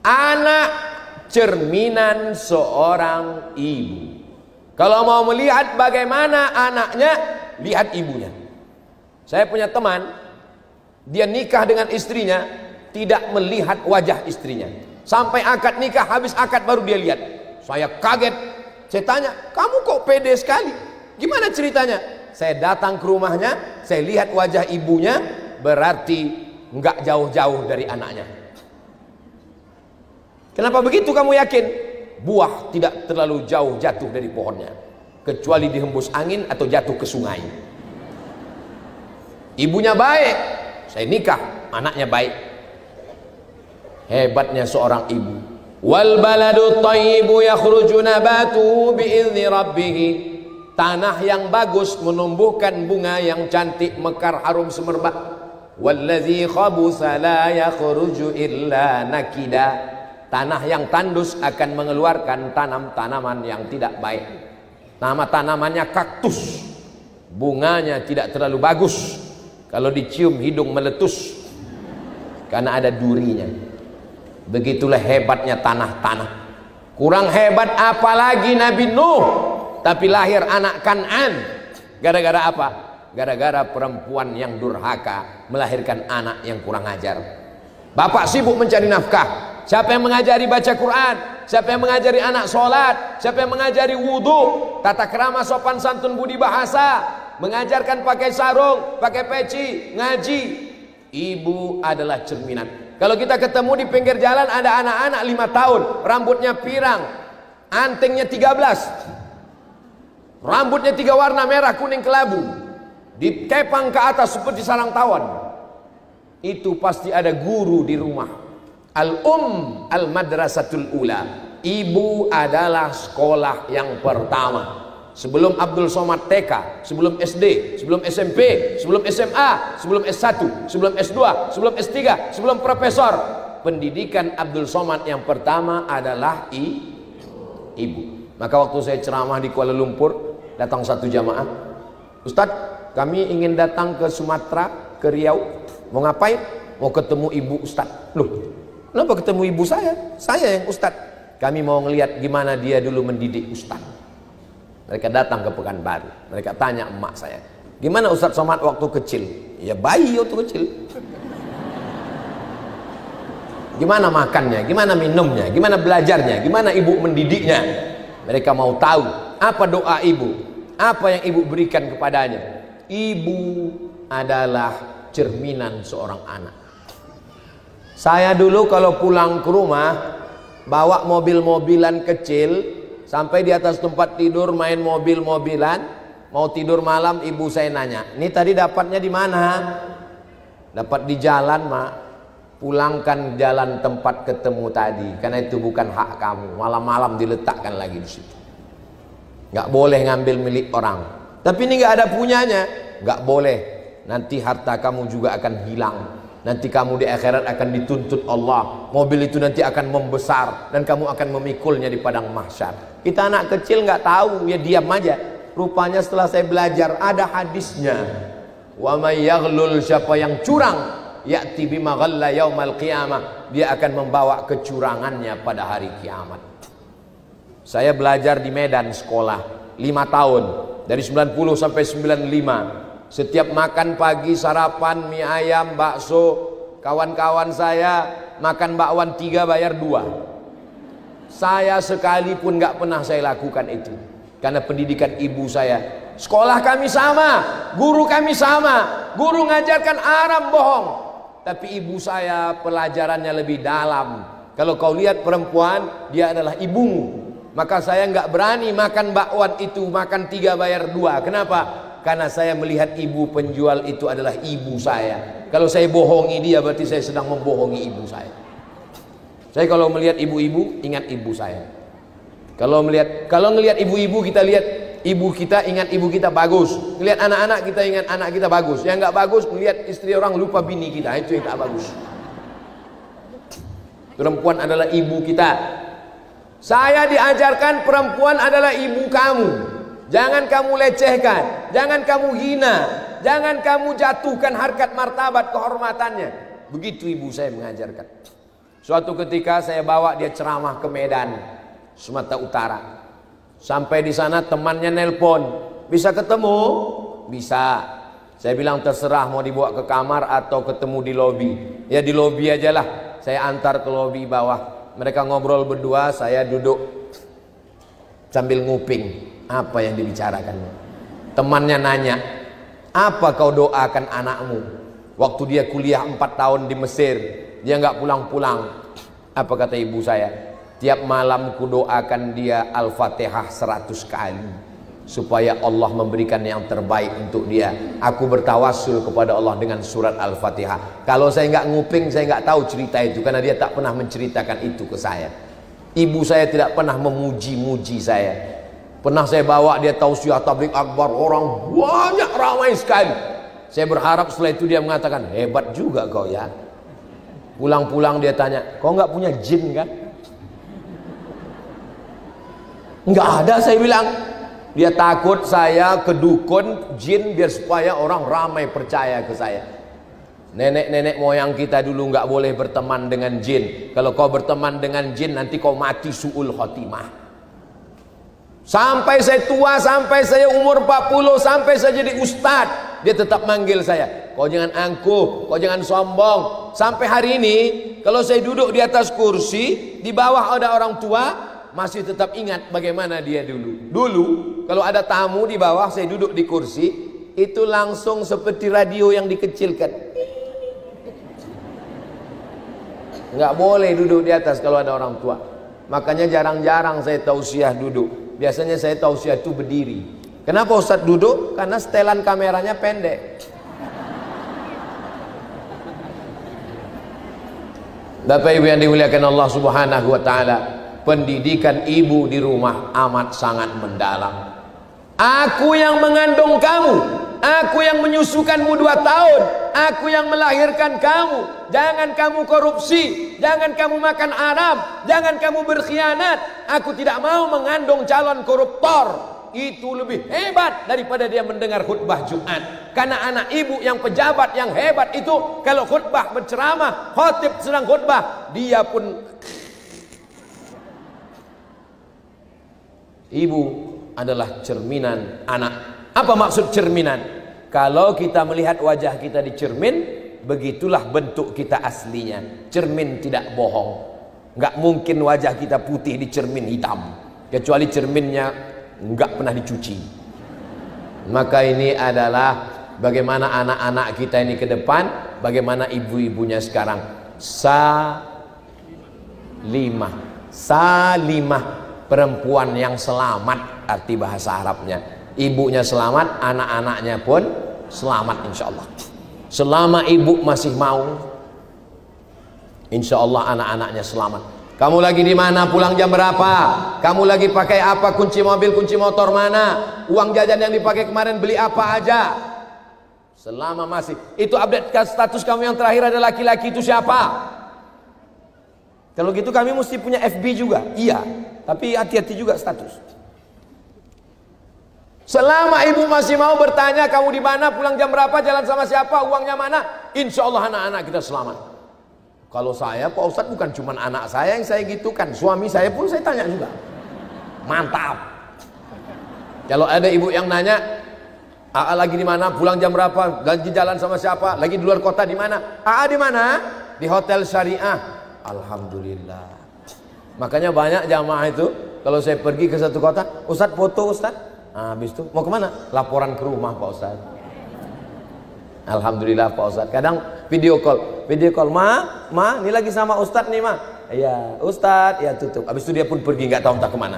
Anak cerminan seorang ibu. Kalau mau melihat bagaimana anaknya, lihat ibunya. Saya punya teman, dia nikah dengan istrinya, tidak melihat wajah istrinya. Sampai akad nikah, habis akad baru dia lihat. Saya kaget. Saya tanya, kamu kok pede sekali? Gimana ceritanya? Saya datang ke rumahnya, saya lihat wajah ibunya, berarti nggak jauh-jauh dari anaknya. Kenapa begitu kamu yakin? Buah tidak terlalu jauh jatuh dari pohonnya, kecuali dihembus angin atau jatuh ke sungai. Ibunya baik, saya nikah, anaknya baik. Hebatnya seorang ibu. Wal baladu thayyibu yakhruju nabatuhu bi'izni rabbih. Tanah yang bagus menumbuhkan bunga yang cantik, mekar, harum semerbak. Walladzi khabutha la yakhruju illa nakida. Tanah yang tandus akan mengeluarkan tanam-tanaman yang tidak baik. Nama tanamannya kaktus. Bunganya tidak terlalu bagus. Kalau dicium hidung meletus karena ada durinya. Begitulah hebatnya tanah-tanah. Kurang hebat apalagi Nabi Nuh, tapi lahir anak Kan'an. Gara-gara apa? Gara-gara perempuan yang durhaka melahirkan anak yang kurang ajar. Bapak sibuk mencari nafkah. Siapa yang mengajari baca Quran? Siapa yang mengajari anak sholat? Siapa yang mengajari wudhu, tata krama, sopan santun, budi bahasa, mengajarkan pakai sarung, pakai peci, ngaji? Ibu adalah cerminan. Kalau kita ketemu di pinggir jalan ada anak-anak 5 tahun, rambutnya pirang, antingnya 13, rambutnya 3 warna, merah, kuning, kelabu, dikepang ke atas seperti sarang tawon. Itu pasti ada guru di rumah. Al-madrasatul ula. Ibu adalah sekolah yang pertama. Sebelum Abdul Somad TK, sebelum SD, sebelum SMP, sebelum SMA, sebelum S1, sebelum S2, sebelum S3, sebelum profesor, pendidikan Abdul Somad yang pertama adalah ibu. Maka waktu saya ceramah di Kuala Lumpur, datang satu jamaah, Ustadz, kami ingin datang ke Sumatera, ke Riau. Mau ngapain? Mau ketemu ibu Ustadz. Loh, kenapa ketemu ibu saya? Saya yang Ustadz. Kami mau ngelihat gimana dia dulu mendidik Ustadz. Mereka datang ke Pekanbaru. Mereka tanya emak saya, gimana Ustadz Somad waktu kecil? Ya bayi waktu kecil. Gimana makannya? Gimana minumnya? Gimana belajarnya? Gimana ibu mendidiknya? Mereka mau tahu apa doa ibu, apa yang ibu berikan kepadanya. Ibu adalah cerminan seorang anak. Saya dulu kalau pulang ke rumah bawa mobil-mobilan kecil, sampai di atas tempat tidur main mobil-mobilan, mau tidur malam ibu saya nanya, ini tadi dapatnya di mana? Dapat di jalan, Mak. Pulangkan jalan tempat ketemu tadi, karena itu bukan hak kamu. Malam-malam diletakkan lagi di situ. Nggak boleh ngambil milik orang. Tapi ini nggak ada punyanya, nggak boleh. Nanti harta kamu juga akan hilang. Nanti kamu di akhirat akan dituntut Allah. Mobil itu nanti akan membesar dan kamu akan memikulnya di padang mahsyar. Kita anak kecil nggak tahu, ya diam aja. Rupanya setelah saya belajar ada hadisnya. Wa may yaghlul, siapa yang curang, ya'ti bima ghalla yaumal qiyamah, dia akan membawa kecurangannya pada hari kiamat. Saya belajar di Medan sekolah 5 tahun, dari 90 sampai 95. Setiap makan pagi sarapan mie ayam, bakso, kawan-kawan saya makan bakwan 3 bayar 2. Saya sekalipun nggak pernah saya lakukan itu, karena pendidikan ibu saya. Sekolah kami sama, guru kami sama, guru ngajarkan Arab bohong, tapi ibu saya pelajarannya lebih dalam. Kalau kau lihat perempuan, dia adalah ibumu. Maka saya nggak berani makan bakwan itu, makan 3 bayar 2. Kenapa? Karena saya melihat ibu penjual itu adalah ibu saya. Kalau saya bohongi dia, berarti saya sedang membohongi ibu saya. Saya kalau melihat ibu-ibu, ingat ibu saya. Kalau ngelihat ibu-ibu, kita lihat ibu kita, ingat ibu kita bagus. Ngelihat anak-anak, kita ingat anak kita bagus. Yang nggak bagus, ngelihat istri orang, lupa bini kita. Itu yang tak bagus. Perempuan adalah ibu kita. Saya diajarkan perempuan adalah ibu kamu. Jangan kamu lecehkan, jangan kamu hina, jangan kamu jatuhkan harkat martabat kehormatannya. Begitu ibu saya mengajarkan. Suatu ketika saya bawa dia ceramah ke Medan, Sumatera Utara. Sampai di sana temannya nelpon, bisa ketemu? Bisa. Saya bilang terserah mau dibawa ke kamar atau ketemu di lobi. Ya di lobi aja lah. Saya antar ke lobi bawah. Mereka ngobrol berdua, saya duduk sambil nguping apa yang dibicarakan. Temannya nanya, apa kau doakan anakmu waktu dia kuliah 4 tahun di Mesir, dia nggak pulang-pulang? Apa kata ibu saya? Tiap malam ku doakan dia Al-Fatihah 100 kali supaya Allah memberikan yang terbaik untuk dia. Aku bertawassul kepada Allah dengan surat Al-Fatihah. Kalau saya nggak nguping, saya nggak tahu cerita itu, karena dia tak pernah menceritakan itu ke saya. Ibu saya tidak pernah memuji-muji saya. Pernah saya bawa dia tausiah tabligh akbar, orang banyak, ramai sekali. Saya berharap setelah itu dia mengatakan, hebat juga kau ya. Pulang-pulang dia tanya, kau nggak punya jin kan? Nggak ada, saya bilang. Dia takut saya ke dukun jin biar supaya orang ramai percaya ke saya. Nenek-nenek moyang kita dulu nggak boleh berteman dengan jin. Kalau kau berteman dengan jin nanti kau mati su'ul khotimah. Sampai saya tua, sampai saya umur 40, sampai saya jadi ustadz, dia tetap manggil saya, kau jangan angkuh, kau jangan sombong. Sampai hari ini kalau saya duduk di atas kursi, di bawah ada orang tua, masih tetap ingat bagaimana dia dulu. Dulu kalau ada tamu di bawah, saya duduk di kursi, itu langsung seperti radio yang dikecilkan. Nggak boleh duduk di atas kalau ada orang tua. Makanya jarang-jarang saya tausiah duduk. Biasanya saya tausiah itu berdiri. Kenapa Ustadz duduk? Karena setelan kameranya pendek. Bapak Ibu yang dimuliakan Allah Subhanahu wa taala, pendidikan ibu di rumah amat sangat mendalam. Aku yang mengandung kamu, aku yang menyusukanmu 2 tahun, aku yang melahirkan kamu. Jangan kamu korupsi, jangan kamu makan haram, jangan kamu berkhianat. Aku tidak mau mengandung calon koruptor. Itu lebih hebat daripada dia mendengar khutbah Jumat. Karena anak ibu yang pejabat yang hebat itu, kalau khutbah berceramah, khatib sedang khutbah, dia pun. Ibu adalah cerminan anak. Apa maksud cerminan? Kalau kita melihat wajah kita di cermin, begitulah bentuk kita aslinya. Cermin tidak bohong. Nggak mungkin wajah kita putih di cermin hitam, kecuali cerminnya nggak pernah dicuci. Maka ini adalah bagaimana anak-anak kita ini ke depan, bagaimana ibu-ibunya sekarang. Salimah, perempuan yang selamat, arti bahasa Arabnya. Ibunya selamat, anak-anaknya pun selamat insya Allah. Selama ibu masih mau, insya Allah anak-anaknya selamat. Kamu lagi di mana? Pulang jam berapa? Kamu lagi pakai apa? Kunci mobil, kunci motor mana? Uang jajan yang dipakai kemarin beli apa aja? Selama masih. Itu update status kamu yang terakhir ada laki-laki itu siapa? Kalau gitu kami mesti punya FB juga. Iya, tapi hati-hati juga status. Selama ibu masih mau bertanya kamu di mana, pulang jam berapa, jalan sama siapa, uangnya mana, insya Allah anak-anak kita selamat. Kalau saya Pak Ustadz bukan cuma anak saya yang saya gitukan, suami saya pun saya tanya juga. Mantap. Kalau ada ibu yang nanya, AA lagi di mana, pulang jam berapa, lagi jalan sama siapa, lagi di luar kota di mana, AA di mana? Di hotel syariah. Alhamdulillah. Makanya banyak jamaah itu kalau saya pergi ke satu kota, Ustadz foto Ustadz. Nah, habis itu mau kemana? Laporan ke rumah Pak Ustadz. Alhamdulillah Pak Ustadz. Kadang video call, ma, ini lagi sama Ustadz nih ma. Iya, Ustadz, ya tutup. Habis itu dia pun pergi nggak tahu entah kemana.